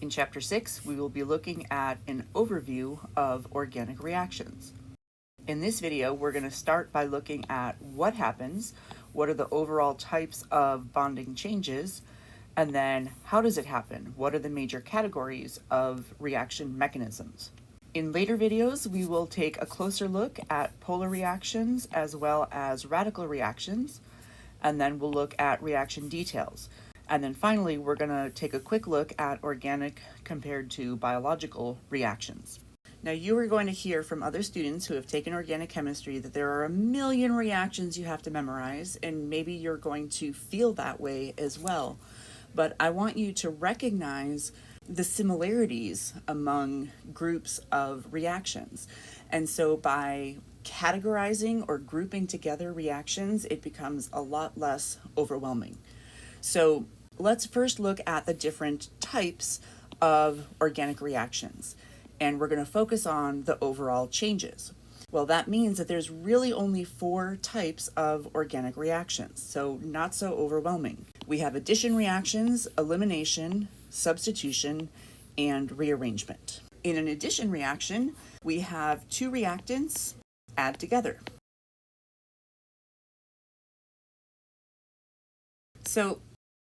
In Chapter 6, we will be looking at an overview of organic reactions. In this video, we're going to start by looking at what happens, what are the overall types of bonding changes, and then how does it happen? What are the major categories of reaction mechanisms? In later videos, we will take a closer look at polar reactions as well as radical reactions, and then we'll look at reaction details. And then finally, we're going to take a quick look at organic compared to biological reactions. Now, you are going to hear from other students who have taken organic chemistry that there are a million reactions you have to memorize, and maybe you're going to feel that way as well. But I want you to recognize the similarities among groups of reactions. And so by categorizing or grouping together reactions, it becomes a lot less overwhelming. So let's first look at the different types of organic reactions, and we're going to focus on the overall changes. Well, that means that there's really only 4 types of organic reactions, so not so overwhelming. We have addition reactions, elimination, substitution, and rearrangement. In an addition reaction, we have 2 reactants add together. So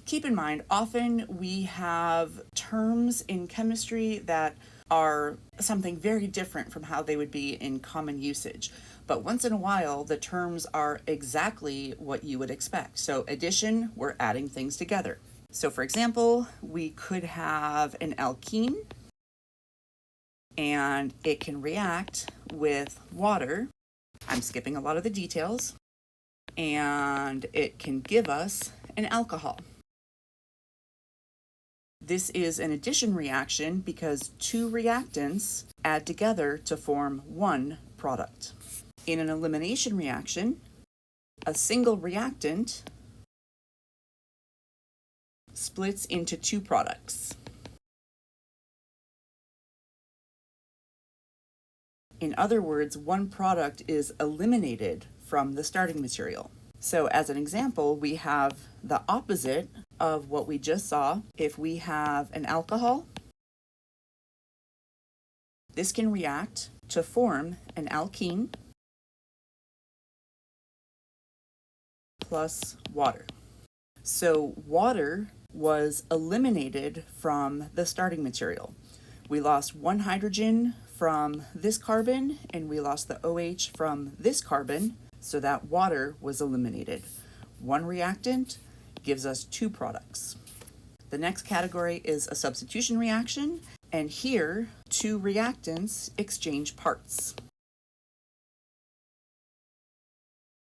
keep in mind, often we have terms in chemistry that are something very different from how they would be in common usage. But once in a while, the terms are exactly what you would expect. So addition, we're adding things together. So for example, we could have an alkene, and it can react with water. I'm skipping a lot of the details. And it can give us an alcohol. This is an addition reaction because 2 reactants add together to form 1 product. In an elimination reaction, a single reactant splits into 2 products. In other words, 1 product is eliminated from the starting material. So as an example, we have the opposite of what we just saw. If we have an alcohol, this can react to form an alkene plus water. So water was eliminated from the starting material. We lost 1 hydrogen from this carbon, and we lost the OH from this carbon, so that water was eliminated. 1 reactant gives us 2 products. The next category is a substitution reaction, and here 2 reactants exchange parts.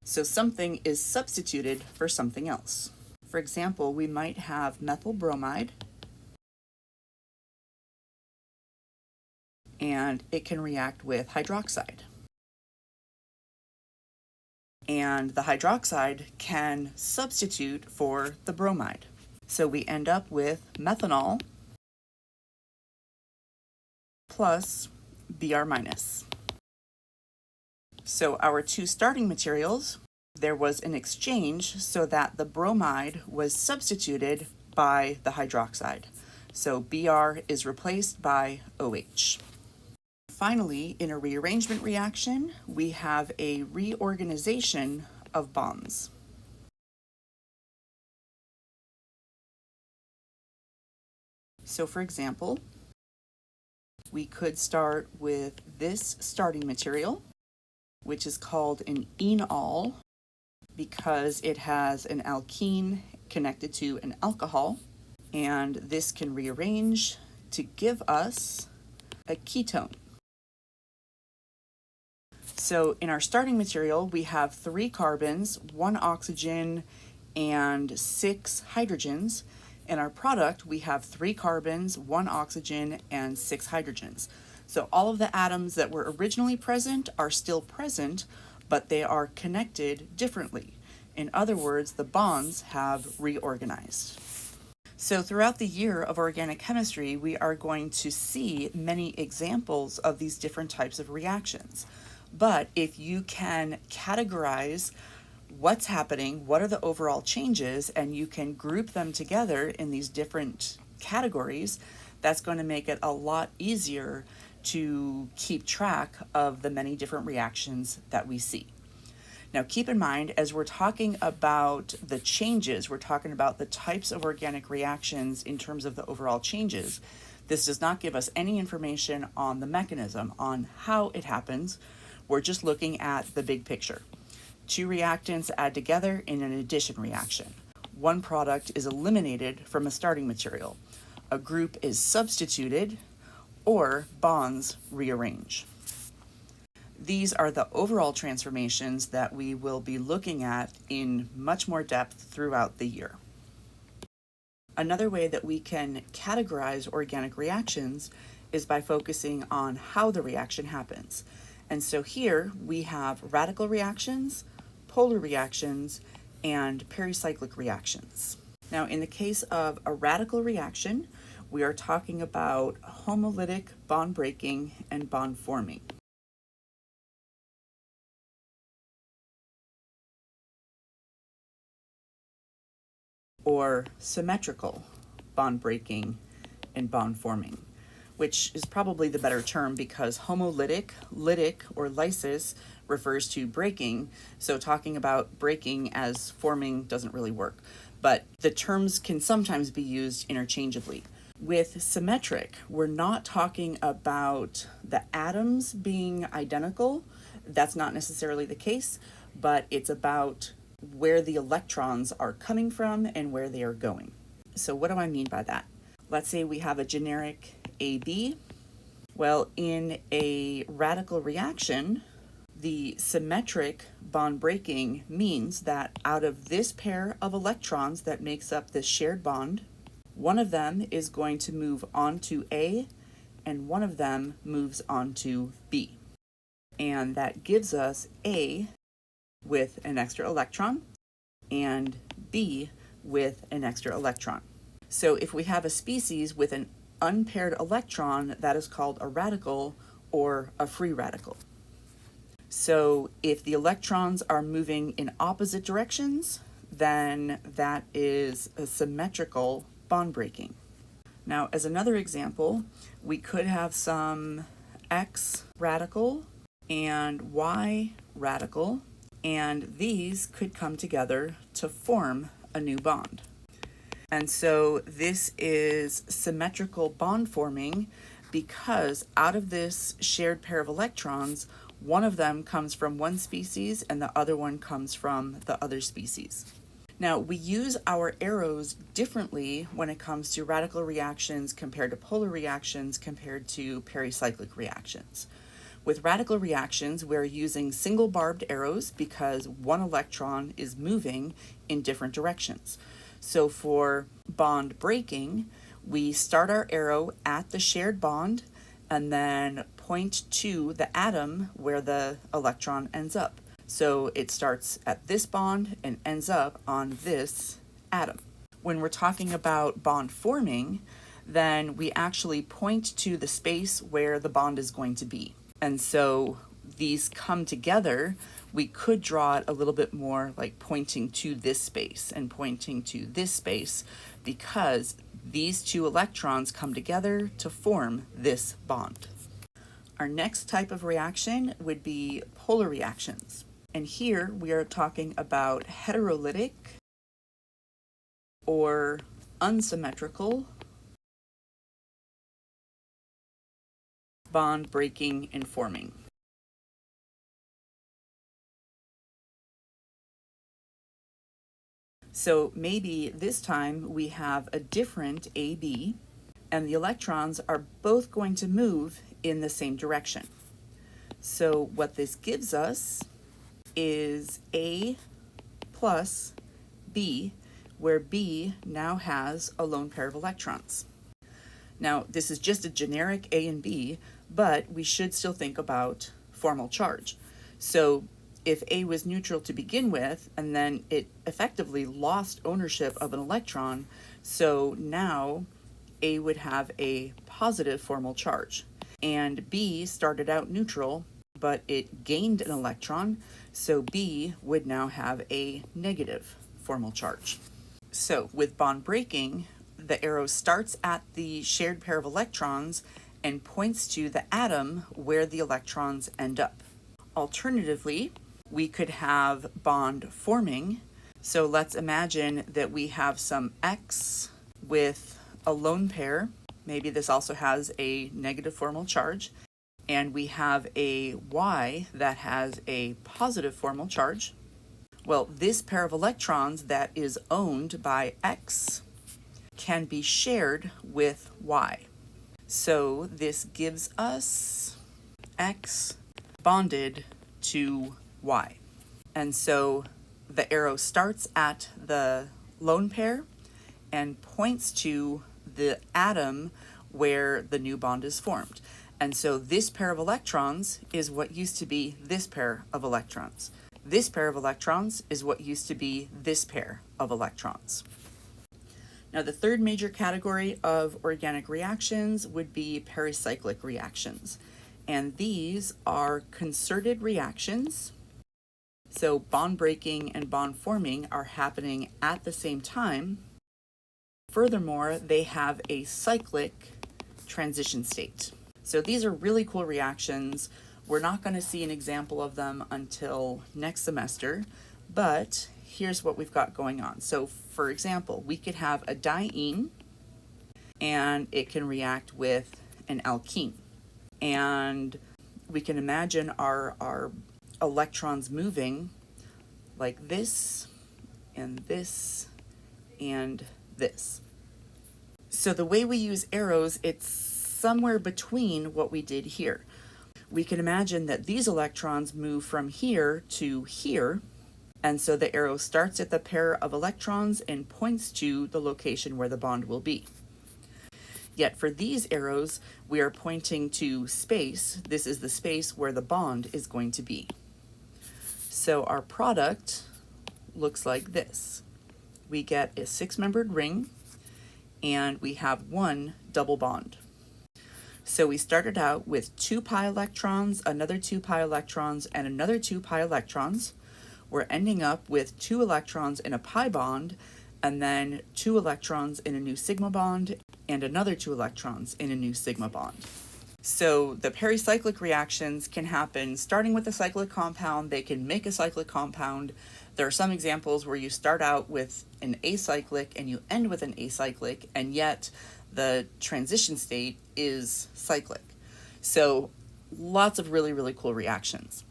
So something is substituted for something else. For example, we might have methyl bromide, and it can react with hydroxide. And the hydroxide can substitute for the bromide. So we end up with methanol plus Br minus. So our 2 starting materials, there was an exchange so that the bromide was substituted by the hydroxide. So Br is replaced by OH. Finally, in a rearrangement reaction, we have a reorganization of bonds. So for example, we could start with this starting material, which is called an enol because it has an alkene connected to an alcohol, and this can rearrange to give us a ketone. So in our starting material, we have 3 carbons, 1 oxygen, and 6 hydrogens. In our product, we have 3 carbons, 1 oxygen, and 6 hydrogens. So all of the atoms that were originally present are still present, but they are connected differently. In other words, the bonds have reorganized. So throughout the year of organic chemistry, we are going to see many examples of these different types of reactions. But if you can categorize what's happening, what are the overall changes, and you can group them together in these different categories, That's going to make it a lot easier to keep track of the many different reactions that we see. Now keep in mind, as we're talking about the changes, we're talking about the types of organic reactions in terms of the overall changes. This does not give us any information on the mechanism, on how it happens. We're just looking at the big picture. Two reactants add together in an addition reaction. One product is eliminated from a starting material. A group is substituted, or bonds rearrange. These are the overall transformations that we will be looking at in much more depth throughout the year. Another way that we can categorize organic reactions is by focusing on how the reaction happens. And so here we have radical reactions, polar reactions, and pericyclic reactions. Now, in the case of a radical reaction, we are talking about homolytic bond breaking and bond forming. Or symmetrical bond breaking and bond forming, which is probably the better term because homolytic, lytic, or lysis refers to breaking, so talking about breaking as forming doesn't really work, but the terms can sometimes be used interchangeably. With symmetric, we're not talking about the atoms being identical. That's not necessarily the case, but it's about where the electrons are coming from and where they are going. So what do I mean by that? Let's say we have a generic AB. Well, in a radical reaction, the symmetric bond breaking means that out of this pair of electrons that makes up this shared bond, one of them is going to move on to A and one of them moves on to B. And that gives us A with an extra electron and B with an extra electron. So if we have a species with an unpaired electron, that is called a radical or a free radical. So if the electrons are moving in opposite directions, then that is a symmetrical bond breaking. Now, as another example, we could have some X radical and Y radical, and these could come together to form a new bond. And so this is symmetrical bond forming because out of this shared pair of electrons, one of them comes from one species and the other one comes from the other species. Now, we use our arrows differently when it comes to radical reactions compared to polar reactions compared to pericyclic reactions. With radical reactions, we're using single barbed arrows because one electron is moving in different directions. So for bond breaking, we start our arrow at the shared bond and then point to the atom where the electron ends up. So it starts at this bond and ends up on this atom. When we're talking about bond forming, then we actually point to the space where the bond is going to be. And so these come together. We could draw it a little bit more like pointing to this space and pointing to this space because these two electrons come together to form this bond. Our next type of reaction would be polar reactions. And here we are talking about heterolytic or unsymmetrical bond breaking and forming. So maybe this time we have a different AB and the electrons are both going to move in the same direction. So what this gives us is A plus B, where B now has a lone pair of electrons. Now, this is just a generic A and B, but we should still think about formal charge. So if A was neutral to begin with, and then it effectively lost ownership of an electron, so now A would have a positive formal charge. And B started out neutral, but it gained an electron, so B would now have a negative formal charge. So with bond breaking, the arrow starts at the shared pair of electrons and points to the atom where the electrons end up. Alternatively, we could have bond forming. So let's imagine that we have some X with a lone pair. Maybe this also has a negative formal charge. And we have a Y that has a positive formal charge. Well, this pair of electrons that is owned by X can be shared with Y. So this gives us X bonded to Y. And so the arrow starts at the lone pair and points to the atom where the new bond is formed. And so this pair of electrons is what used to be this pair of electrons. This pair of electrons is what used to be this pair of electrons. Now, the third major category of organic reactions would be pericyclic reactions. And these are concerted reactions. So bond breaking and bond forming are happening at the same time. Furthermore, they have a cyclic transition state. So these are really cool reactions. We're not going to see an example of them until next semester, but here's what we've got going on. So for example, we could have a diene and it can react with an alkene. And we can imagine our electrons moving like this and this and this. So the way we use arrows, it's somewhere between what we did here. We can imagine that these electrons move from here to here, and so the arrow starts at the pair of electrons and points to the location where the bond will be. Yet for these arrows, we are pointing to space. This is the space where the bond is going to be. So our product looks like this. We get a 6-membered ring, and we have one double bond. So we started out with 2 pi electrons, another 2 pi electrons, and another 2 pi electrons. We're ending up with 2 electrons in a pi bond, and then 2 electrons in a new sigma bond, and another 2 electrons in a new sigma bond. So the pericyclic reactions can happen starting with a cyclic compound. They can make a cyclic compound. There are some examples where you start out with an acyclic and you end with an acyclic, and yet the transition state is cyclic. So lots of really, really cool reactions.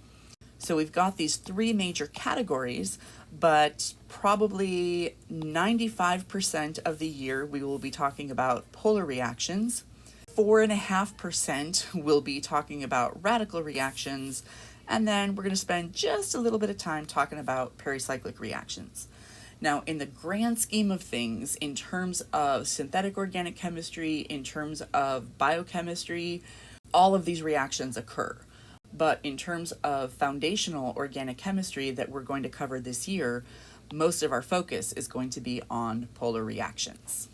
So we've got these 3 major categories, but probably 95% of the year we will be talking about polar reactions. 4.5% will be talking about radical reactions, and then we're going to spend just a little bit of time talking about pericyclic reactions. Now, in the grand scheme of things, in terms of synthetic organic chemistry, in terms of biochemistry, all of these reactions occur. But in terms of foundational organic chemistry that we're going to cover this year, most of our focus is going to be on polar reactions.